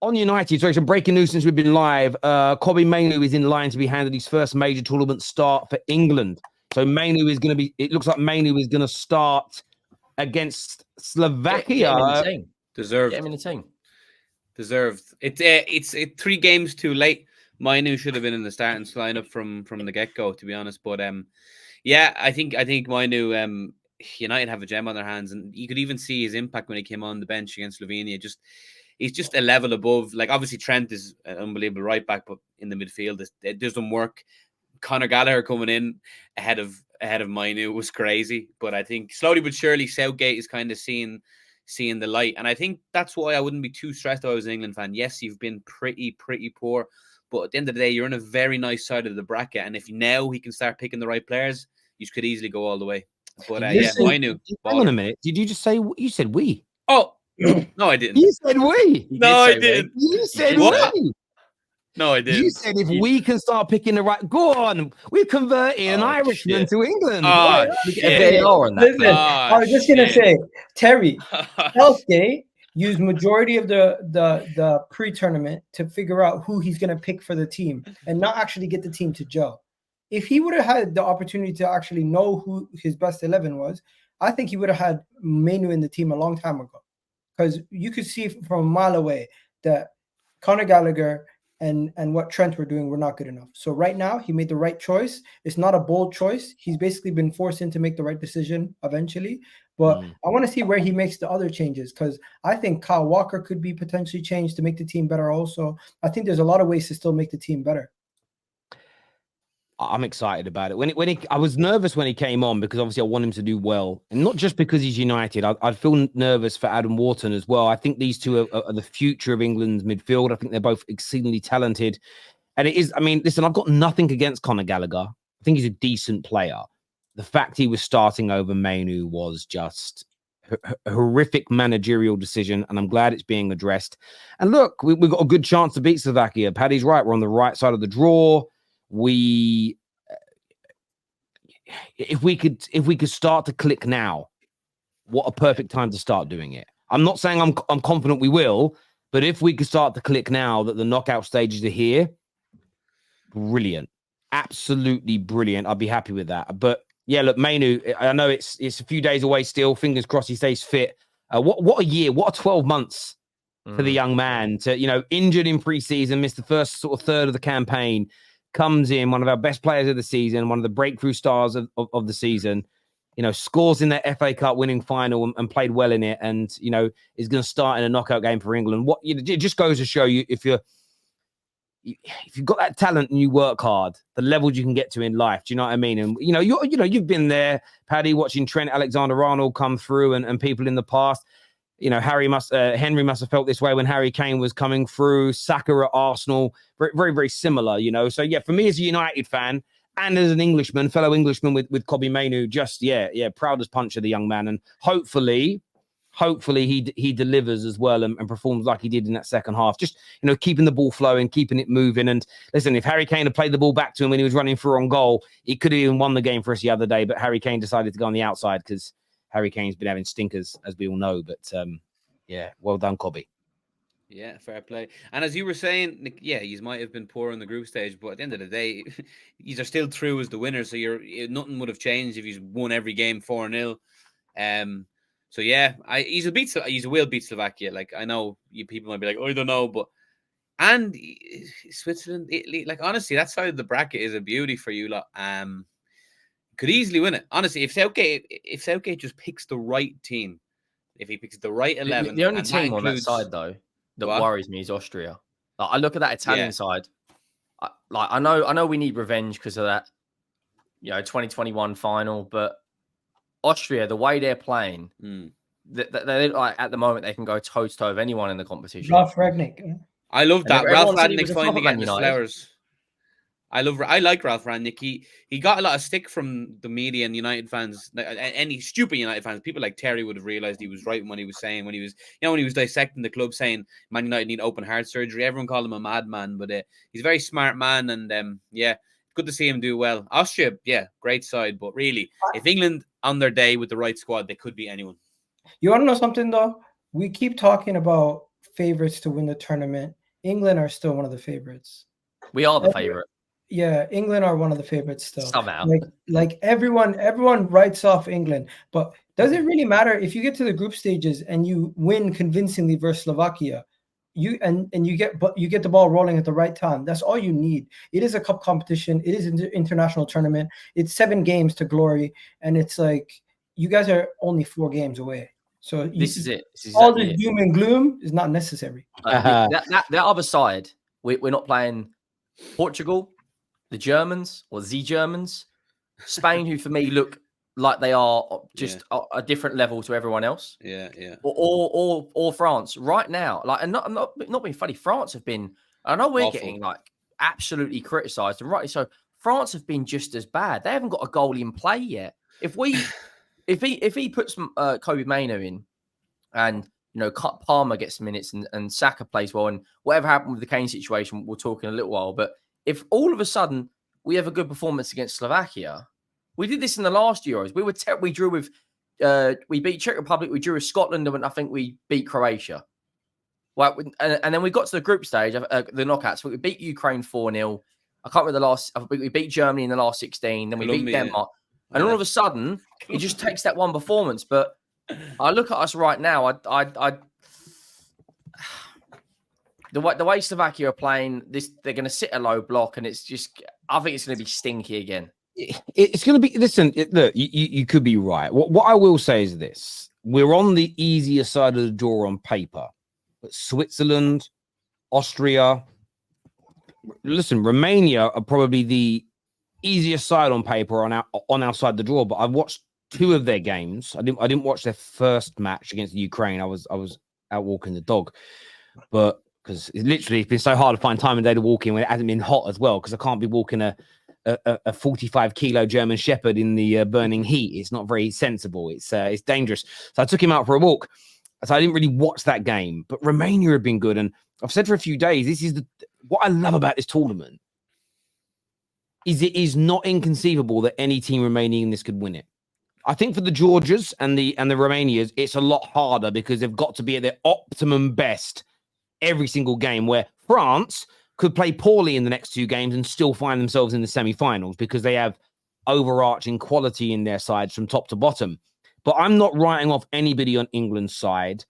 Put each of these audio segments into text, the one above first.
On United, sorry, some breaking news since we've been live. Kobbie Mainoo is in line to be handed his first major tournament start for England. So Mainoo is going to be. It looks like Mainoo is going to start against Slovakia. Get him in the team. Deserved. Get him in the team. Deserved. It's 3 games too late. Mainoo should have been in the starting lineup from the get go, to be honest. But yeah, I think Mainoo. United have a gem on their hands, and you could even see his impact when he came on the bench against Slovenia. He's just a level above. Like, obviously Trent is an unbelievable right back, but in the midfield it doesn't work. Conor Gallagher coming in ahead of Mainoo was crazy, but I think slowly but surely Southgate is kind of seeing the light, and I think that's why I wouldn't be too stressed if I was an England fan. Yes, you've been pretty poor, but at the end of the day, you're in a very nice side of the bracket, and if now he can start picking the right players, you could easily go all the way. But yeah, Mainoo. Hang on a minute. Did you just say you said we? Oh no, I didn't. You said we. No, I didn't. You said what? we. No, I didn't. You said if we can start picking the right, go on. We're converting an Irishman to England. Oh, Listen, I was just gonna say, Terry, Southgate used majority of the pre-tournament to figure out who he's gonna pick for the team and not actually get the team to gel. If he would have had the opportunity to actually know who his best 11 was, I think he would have had Mainoo in the team a long time ago. Because you could see from a mile away that Conor Gallagher and what Trent were doing were not good enough. So right now, he made the right choice. It's not a bold choice. He's basically been forced in to make the right decision eventually. But I want to see where he makes the other changes, because I think Kyle Walker could be potentially changed to make the team better also. I think there's a lot of ways to still make the team better. I'm excited about it. I was nervous when he came on because obviously I want him to do well, and not just because he's United. I'd feel nervous for Adam Wharton as well. I think these two are the future of England's midfield. I think they're both exceedingly talented, and it is. I mean, listen, I've got nothing against Conor Gallagher. I think he's a decent player. The fact he was starting over Mainoo was just a horrific managerial decision, and I'm glad it's being addressed. And look, we've got a good chance to beat Slovakia. Paddy's right. We're on the right side of the draw. If we could start to click now, what a perfect time to start doing it. I'm not saying I'm confident we will, but if we could start to click now that the knockout stages are here, brilliant, absolutely brilliant. I'd be happy with that. But yeah, look, Mainoo, I know it's a few days away still. Fingers crossed he stays fit. What a year, what a 12 months for the young man to, injured in pre-season, missed the first sort of third of the campaign, comes in, one of our best players of the season, one of the breakthrough stars of the season, scores in that FA Cup winning final and played well in it, and, is going to start in a knockout game for England. It just goes to show you, if you've got that talent and you work hard, the levels you can get to in life. Do you know what I mean? And, you've been there, Paddy, watching Trent Alexander-Arnold come through and people in the past. Henry must have felt this way when Harry Kane was coming through. Saka at Arsenal, very, very, very similar. So yeah, for me as a United fan and as an Englishman, fellow Englishman with Kobbie Mainoo, just proud as punch of the young man, and hopefully he delivers as well and performs like he did in that second half. Just keeping the ball flowing, keeping it moving. And listen, if Harry Kane had played the ball back to him when he was running through on goal, he could have even won the game for us the other day. But Harry Kane decided to go on the outside because Harry Kane's been having stinkers, as we all know. But well done, Kobbie. Yeah, fair play. And as you were saying, Nick, you might have been poor in the group stage, but at the end of the day, you are still through as the winner. So nothing would have changed if you won every game 4-0. So yeah, he will beat Slovakia. Like, I know people might be like, oh, I don't know, and Switzerland, Italy, like, honestly, that side of the bracket is a beauty for you lot. Could easily win it. Honestly, if Southgate just picks the right team, if he picks the right 11, the only team on that side though that worries me is Austria. Like, I look at that Italian side. I know we need revenge because of that, 2021 final, but Austria, the way they're playing, they like at the moment they can go toe to toe with anyone in the competition. Ralph Rangnick. I love that. Ralph Rangnick's finally getting his flowers. I like Ralph Rangnick. He got a lot of stick from the media and United fans, any stupid United fans. People like Terry would have realized he was right when he was saying, when he was dissecting the club, saying Man United need open heart surgery. Everyone called him a madman, but he's a very smart man, and good to see him do well. Austria, great side, but really, if England on their day with the right squad, they could be anyone. You want to know something though? We keep talking about favorites to win the tournament. England are still one of the favorites. We are the favorite. Yeah, England are one of the favorites still. Somehow. Like everyone writes off England, but does it really matter if you get to the group stages and you win convincingly versus Slovakia? You get the ball rolling at the right time. That's all you need. It is a cup competition. It is an international tournament. It's 7 games to glory, and it's like you guys are only 4 games away. So this is it. This is all the doom and gloom is not necessary. The other side, we're not playing Portugal, the Germans or the Germans, Spain, who for me look like they are just a different level to everyone else. Yeah. Or France right now. Like, and not being funny. France have been. I know we're getting like absolutely criticised, and rightly so. France have been just as bad. They haven't got a goalie in play yet. If he puts Kobbie Mainoo in, and Palmer gets minutes and Saka plays well, and whatever happened with the Kane situation, we'll talk in a little while. But if all of a sudden we have a good performance against Slovakia, we did this in the last Euros. We drew with, we beat Czech Republic, we drew with Scotland, and I think we beat Croatia. Well, and then we got to the group stage, the knockouts. We beat Ukraine 4-0. I can't remember the last. I think we beat Germany in the last 16. Then we beat Denmark. And all of a sudden, it just takes that one performance. But I look at us right now. The way Slovakia are playing, they're going to sit a low block, and it's just. I think it's going to be stinky again. It's going to be. Listen, look, you could be right. What I will say is this: we're on the easier side of the draw on paper, but Switzerland, Austria. Listen, Romania are probably the easiest side on paper on our side of the draw. But I've watched 2 of their games. I didn't watch their first match against the Ukraine. I was out walking the dog, but because it's been so hard to find time and day to walk in when it hasn't been hot as well. Because I can't be walking a 45-kilo German Shepherd in the burning heat. It's not very sensible. It's dangerous. So I took him out for a walk. So I didn't really watch that game. But Romania have been good, and I've said for a few days, this is what I love about this tournament. It is not inconceivable that any team remaining in this could win it. I think for the Georgias and the Romanias, it's a lot harder because they've got to be at their optimum best every single game, where France could play poorly in the next 2 games and still find themselves in the semi-finals because they have overarching quality in their sides from top to bottom. But I'm not writing off anybody on England's side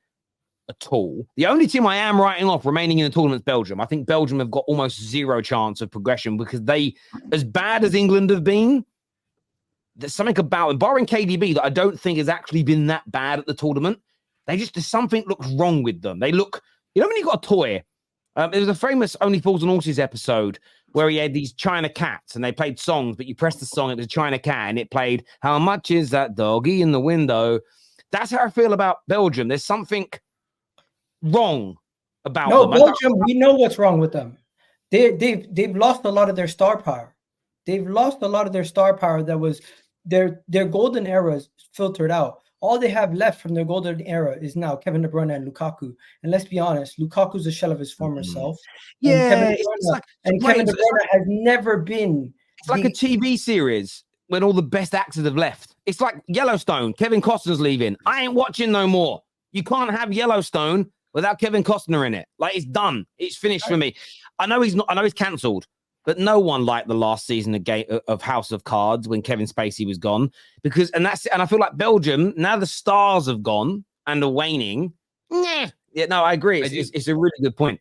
at all. The only team I am writing off remaining in the tournament is Belgium. I think Belgium have got almost 0 chance of progression because they, as bad as England have been, there's something about them, barring KDB, that I don't think has actually been that bad at the tournament. There's something looks wrong with them. They look, when you got a toy, there was a famous Only Fools and Horses episode where he had these China cats and they played songs, but you pressed the song, it was a China cat, and it played, "How much is that doggy in the window?" That's how I feel about Belgium. There's something wrong about them. Belgium, we know what's wrong with them. They've lost a lot of their star power. They've lost a lot of their star power that was their golden era is filtered out. All they have left from their golden era is now Kevin De Bruyne and Lukaku. And let's be honest, Lukaku's a shell of his former self. Yeah, Kevin De Bruyne has never been. It's like a TV series when all the best actors have left. It's like Yellowstone. Kevin Costner's leaving. I ain't watching no more. You can't have Yellowstone without Kevin Costner in it. Like, it's done. It's finished for me. I know he's cancelled. But no one liked the last season of House of Cards when Kevin Spacey was gone, and I feel like Belgium, now the stars have gone and are waning. I agree. It's a really good point.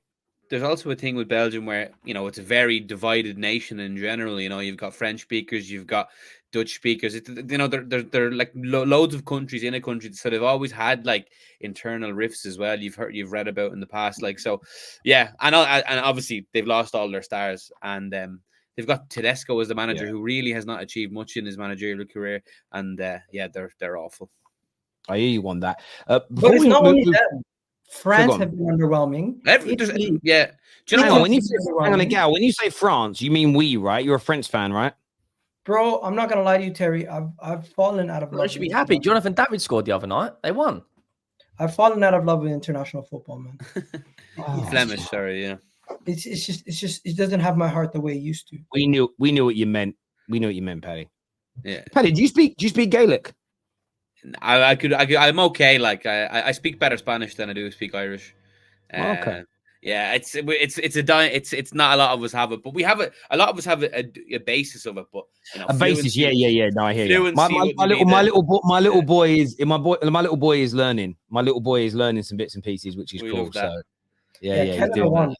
There's also a thing with Belgium where, it's a very divided nation in general. You've got French speakers, you've got Dutch speakers. They're like loads of countries in a country, so they've always had like internal rifts as well. You've read about in the past, like, so, yeah. And obviously they've lost all their stars, and they've got Tedesco as the manager who really has not achieved much in his managerial career, and they're awful. I hear you on that. But it's not only them. France have been underwhelming. Do you know when you say France, you mean we, right? You're a French fan, right? Bro, I'm not gonna lie to you, Terry. I've fallen out of love. You should be happy. Jonathan David scored the other night. They won. I've fallen out of love with international football, man. Flemish, sorry, yeah. It's just it doesn't have my heart the way it used to. We knew what you meant. We knew what you meant, Paddy. Yeah. Paddy, do you speak Gaelic? I'm okay. Like, I speak better Spanish than I do speak Irish. Okay. Yeah, it's not a lot of us have it, but we have it. A lot of us have a basis of it, but you know, A basis. Yeah. No, I hear you. My little boy is learning. My little boy is learning some bits and pieces, which is cool. So yeah, he's doing that.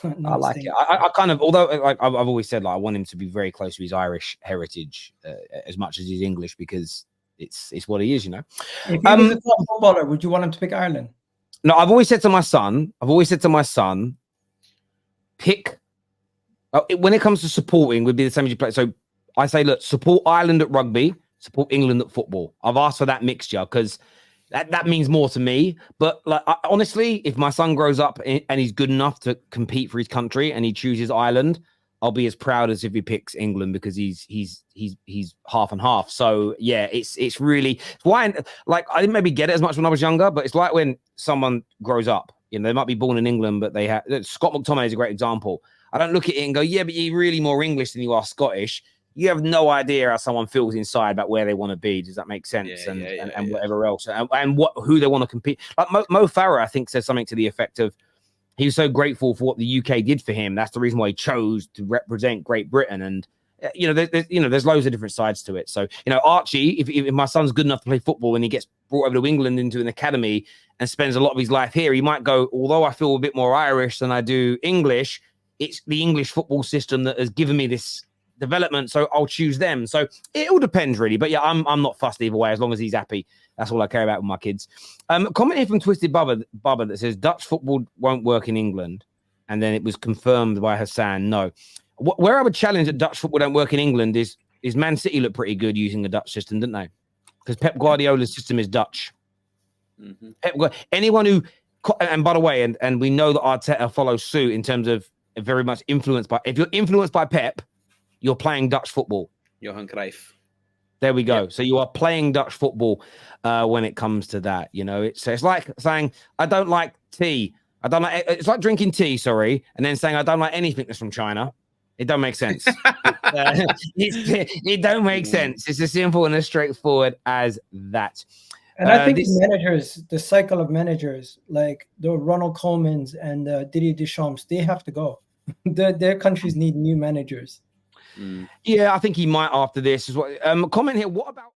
I like it. I kind of, although like I've always said, like I want him to be very close to his Irish heritage as much as his English, because it's what he is, you know. If he was a top footballer, would you want him to pick Ireland? No, I've always said to my son, pick when it comes to supporting would be the same as you play. So I say, look, support Ireland at rugby, support England at football. I've asked for that mixture because that means more to me. But like honestly, if my son grows up and he's good enough to compete for his country and he chooses Ireland, I'll be as proud as if he picks England, because he's half and half. So yeah, it's really why, like, I didn't maybe get it as much when I was younger, but it's like when someone grows up, you know, they might be born in England, but they have Scott McTominay is a great example. I don't look at it and go, yeah, but you're really more English than you are Scottish. You have no idea how someone feels inside about where they want to be. Does that make sense? And whatever else, and who they want to compete. Like Mo Farah, I think, says something to the effect of, he was so grateful for what the UK did for him. That's the reason why he chose to represent Great Britain. And there's loads of different sides to it. So Archie, if my son's good enough to play football and he gets brought over to England into an academy and spends a lot of his life here, he might go, although I feel a bit more Irish than I do English, it's the English football system that has given me this development, so I'll choose them. So it all depends really, but yeah, I'm not fussed either way, as long as he's happy. That's all I care about with my kids. Comment here from Twisted Bubba that says Dutch football won't work in England, and then it was confirmed by Hassan. No, where I would challenge that Dutch football don't work in England is Man City look pretty good using the Dutch system, didn't they? Because Pep Guardiola's system is Dutch. Anyone who, and by the way, and we know that Arteta follows suit in terms of very much influenced by. If you're influenced by Pep, you're playing Dutch football. Johan Cruyff. There we go. Yep. So you are playing Dutch football when it comes to that. It's like saying I don't like tea. I don't like. It's like drinking tea. Sorry, and then saying I don't like anything that's from China. It don't make sense. It don't make sense. It's as simple and as straightforward as that. And I think managers, the cycle of managers, like the Ronald Koemans and Didier Deschamps, they have to go. Their countries need new managers. Yeah, I think he might after this as well. Comment here. What about